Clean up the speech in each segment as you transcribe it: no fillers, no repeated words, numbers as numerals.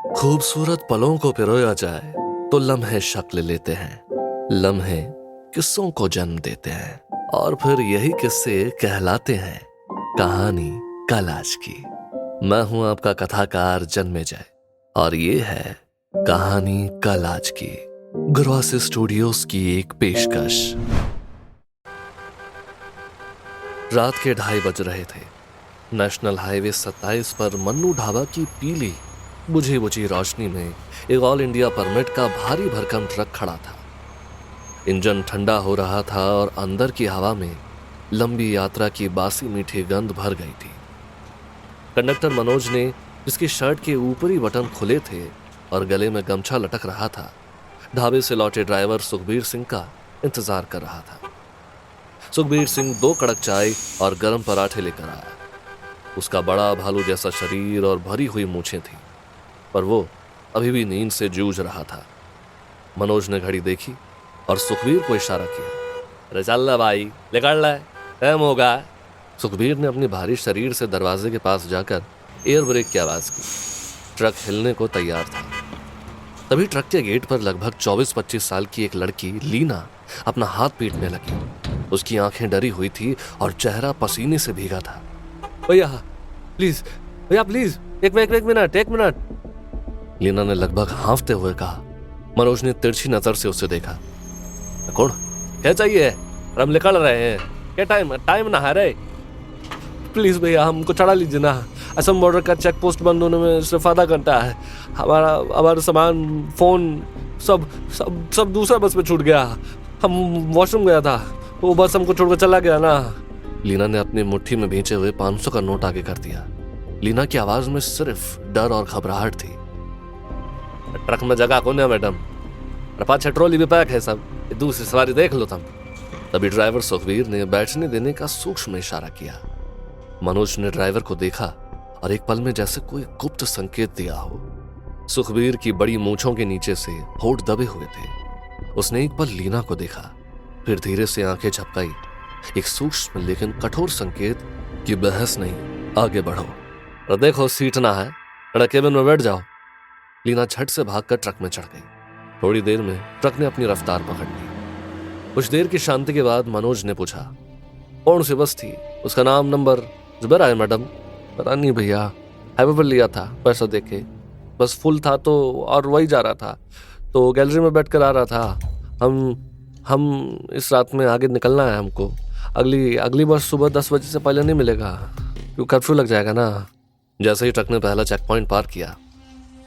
खूबसूरत पलों को पिरोया जाए तो लम्हे शक्ल लेते हैं, लम्हे किस्सों को जन्म देते हैं और फिर यही किस्से कहलाते हैं कहानी कल आज की। मैं हूं आपका कथाकार जन्मेजय और ये है कहानी कल आज की, गुरवासी स्टूडियोज की एक पेशकश। रात के 2:30 बज रहे थे। नेशनल हाईवे 27 पर मन्नू ढाबा की पीली बुझी बुझी रोशनी में एक ऑल इंडिया परमिट का भारी भरकम ट्रक खड़ा था। इंजन ठंडा हो रहा था और अंदर की हवा में लंबी यात्रा की बासी मीठी गंध भर गई थी। कंडक्टर मनोज ने, जिसकी शर्ट के ऊपरी बटन खुले थे और गले में गमछा लटक रहा था, ढाबे से लौटे ड्राइवर सुखबीर सिंह का इंतजार कर रहा था। सुखबीर सिंह 2 कड़क चाय और गर्म पराठे लेकर आया। उसका बड़ा भालू जैसा शरीर और भरी हुई मूछें थी, पर वो अभी भी नींद से जूझ रहा था। मनोज ने घड़ी देखी और सुखबीर को इशारा किया। अरे चल ला भाई, निकल ला, टाइम होगा। सुखबीर ने अपनी भारी शरीर से दरवाजे के पास जाकर एयर ब्रेक की आवाज की। ट्रक हिलने को तैयार था। तभी ट्रक के गेट पर लगभग 24-25 साल की एक लड़की लीना अपना हाथ पीटने लगी। उसकी आंखें डरी हुई थी और चेहरा पसीने से भीगा था। भैया प्लीज, भैया प्लीज, एक मिनट। लीना ने लगभग हाँफते हुए कहा। मनोज ने तिरछी नजर से उसे देखा। कौन, क्या चाहिए? हम निकल रहे हैं, क्या टाइम ना है रे। प्लीज भैया, हमको चढ़ा लीजिए ना। असम बॉर्डर का चेक पोस्ट बंद होने में सिर्फ आधा घंटा है। हमारा सामान, फोन सब दूसरा बस में छूट गया। हम वॉशरूम गया था, वो बस हमको छोड़कर चला गया ना। लीना ने अपनी मुट्ठी में भींचे हुए 500 का नोट आगे कर दिया। लीना की आवाज में सिर्फ डर और घबराहट थी। ट्रक में जगह कौन है मैडम? पाछे ट्रॉली भी पैक है सब, दूसरी सवारी देख लो तुम। तभी ड्राइवर सुखबीर ने बैठने देने का सूक्ष्म इशारा किया। मनोज ने ड्राइवर को देखा और एक पल में जैसे कोई गुप्त संकेत दिया हो। सुखबीर की बड़ी मूंछों के नीचे से होठ दबे हुए थे। उसने एक पल लीना को देखा, फिर धीरे से आंखें झपकाई। एक सूक्ष्म लेकिन कठोर संकेत कि बहस नहीं, आगे बढ़ो। और देखो सीट ना है, केबिन में बैठ जाओ। लीना झट से भागकर ट्रक में चढ़ गई। थोड़ी देर में ट्रक ने अपनी रफ्तार पकड़ ली। कुछ देर की शांति के बाद मनोज ने पूछा, कौन सी बस थी? उसका नाम, नंबर? जुबैर है मैडम? पता नहीं भैया, हाईवे पर लिया था, पैसा देके बस फुल था तो, और वही जा रहा था तो गैलरी में बैठ कर आ रहा था। हम इस रात में आगे निकलना है हमको। अगली बस सुबह 10 बजे से पहले नहीं मिलेगा, क्योंकि कर्फ्यू लग जाएगा ना। जैसे ही ट्रक ने पहला चेक पॉइंट पार किया,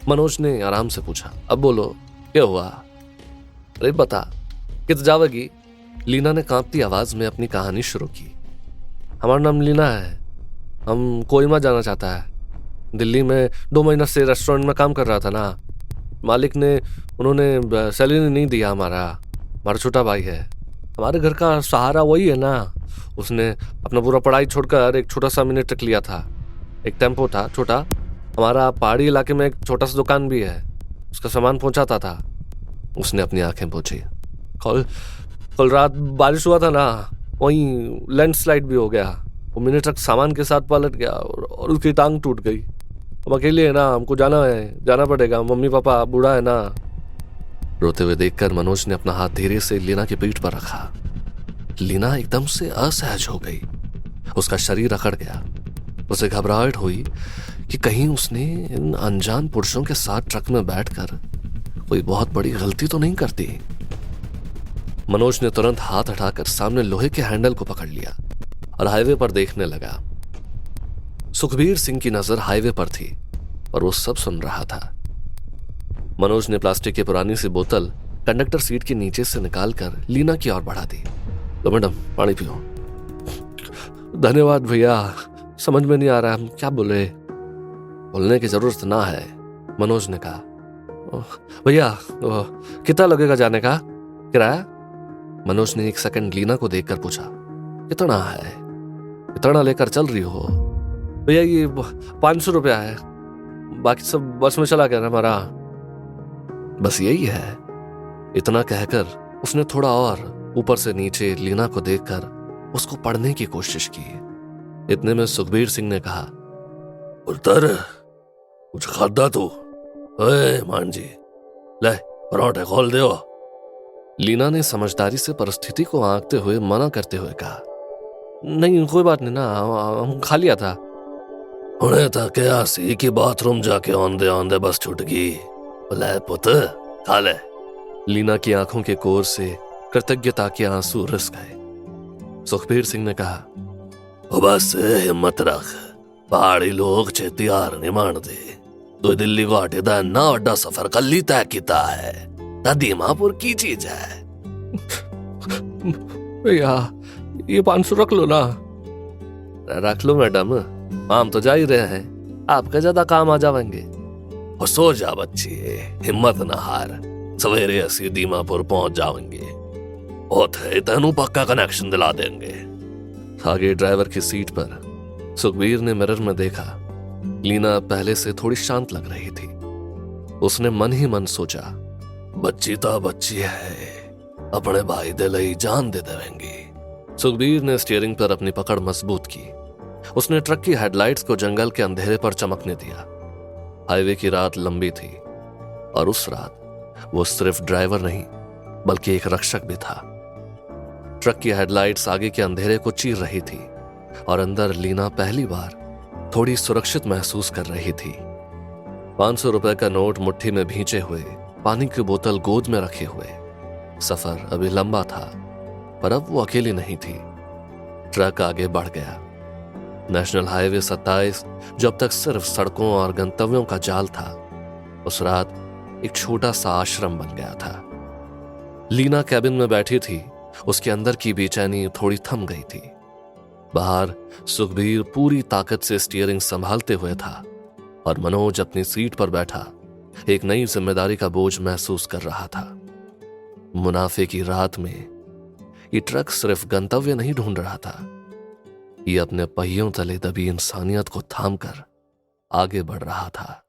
मनोज ने आराम से पूछा, अब बोलो क्या हुआ? अरे बता, कित जावेगी? लीना ने कांपती आवाज में अपनी कहानी शुरू की। हमारा नाम लीना है, हम कोहिमा जाना चाहता है। दिल्ली में 2 महीना से रेस्टोरेंट में काम कर रहा था ना। मालिक ने, उन्होंने सैलरी नहीं दिया। हमारा छोटा भाई है, हमारे घर का सहारा वही है ना। उसने अपना पूरा पढ़ाई छोड़कर एक छोटा सा मिनी ट्रक लिया था। एक टेम्पो था छोटा। हमारा पहाड़ी इलाके में एक छोटा सा दुकान भी है, उसका सामान पहुंचाता था। उसने अपनी आंखें पोंछी। कल रात बारिश हुआ था ना, वहीं लैंडस्लाइड भी हो गया। वो मिनी ट्रक सामान के साथ पलट गया और उसकी टांग टूट गई। हम अकेले है ना, हमको जाना पड़ेगा। मम्मी पापा बूढ़ा है ना। रोते हुए देखकर मनोज ने अपना हाथ धीरे से लीना की पीठ पर रखा। लीना एकदम से असहज हो गई। उसका शरीर अकड़ गया। उसे घबराहट हुई कि कहीं उसने इन अनजान पुरुषों के साथ ट्रक में बैठकर कोई बहुत बड़ी गलती तो नहीं कर दी। मनोज ने तुरंत हाथ हटाकर सामने लोहे के हैंडल को पकड़ लिया और हाईवे पर देखने लगा। सुखबीर सिंह की नजर हाईवे पर थी और वो सब सुन रहा था। मनोज ने प्लास्टिक की पुरानी सी बोतल कंडक्टर सीट के नीचे से निकालकर लीना की ओर बढ़ा दी। तो मैडम, पानी पियो। धन्यवाद भैया, समझ में नहीं आ रहा हम क्या बोले। बोलने की जरूरत ना है, मनोज ने कहा। भैया कितना लगेगा जाने का किराया? मनोज ने 1 सेकंड लीना को देखकर पूछा। कितना है? कितना लेकर चल रही हो? भैया ये 500 रुपया है, बाकी सब बस में चला गया ना हमारा। बस यही है? इतना कहकर उसने थोड़ा और ऊपर से नीचे लीना को देखकर उसको पढ़ने की कोशिश की। इतने में सुखबीर सिंह ने कहा, उतर, कुछ खादा तो? ओए मान जी, ले परोठे खोल दो। लीना ने समझदारी से परिस्थिति को आंकते हुए मना करते हुए कहा, नहीं कोई बात नहीं ना, हम खा लिया था। उन्हें था क्या सी कि बाथरूम जाके औंधे औंधे बस छूट गई। ले पुत खा ले। लीना की आंखों के कोर से कृतज्ञता के आंसू रिस गए। सुखबीर सिंह ने कहा, बस हिम्मत रख, पहाड़ी लोग छेती हार नहीं मानते। तो दिल्ली को हटेदा ना अड्डा सफर कर ली तय किता है, दीमापुर की चीज है। भैया ये 500 रख लो ना। रख लो मैडम, हम तो जा ही रहे हैं, आपका ज्यादा काम आ जाएंगे। और सो जा बच्ची, हिम्मत ना हार, सवेरे ऐसी दीमापुर पहुंच जाएंगे। ओथे तेनू पक्का कनेक्शन दिला देंगे। आगे ड्राइवर की सीट पर सुखबीर ने मिरर में देखा, लीना पहले से थोड़ी शांत लग रही थी। उसने मन ही मन सोचा, बच्ची तो बच्ची है, अपने भाई दे लई जान दे देंगी। सुखबीर ने स्टीयरिंग पर अपनी पकड़ मजबूत की। उसने ट्रक की हेडलाइट्स को जंगल के अंधेरे पर चमकने दिया। हाईवे की रात लंबी थी और उस रात वो सिर्फ ड्राइवर नहीं बल्कि एक रक्षक भी था। ट्रक की हेडलाइट्स आगे के अंधेरे को चीर रही थी और अंदर लीना पहली बार थोड़ी सुरक्षित महसूस कर रही थी। 500 रुपए का नोट मुट्ठी में भींचे हुए, पानी की बोतल गोद में रखे हुए। सफर अभी लंबा था पर अब वो अकेली नहीं थी। ट्रक आगे बढ़ गया। नेशनल हाईवे 27 जब तक सिर्फ सड़कों और गंतव्यों का जाल था, उस रात एक छोटा सा आश्रम बन गया था। लीना कैबिन में बैठी थी, उसके अंदर की बेचैनी थोड़ी थम गई थी। बाहर सुखबीर पूरी ताकत से स्टीयरिंग संभालते हुए था और मनोज अपनी सीट पर बैठा एक नई जिम्मेदारी का बोझ महसूस कर रहा था। मुनाफे की रात में ये ट्रक सिर्फ गंतव्य नहीं ढूंढ रहा था, ये अपने पहियों तले दबी इंसानियत को थामकर आगे बढ़ रहा था।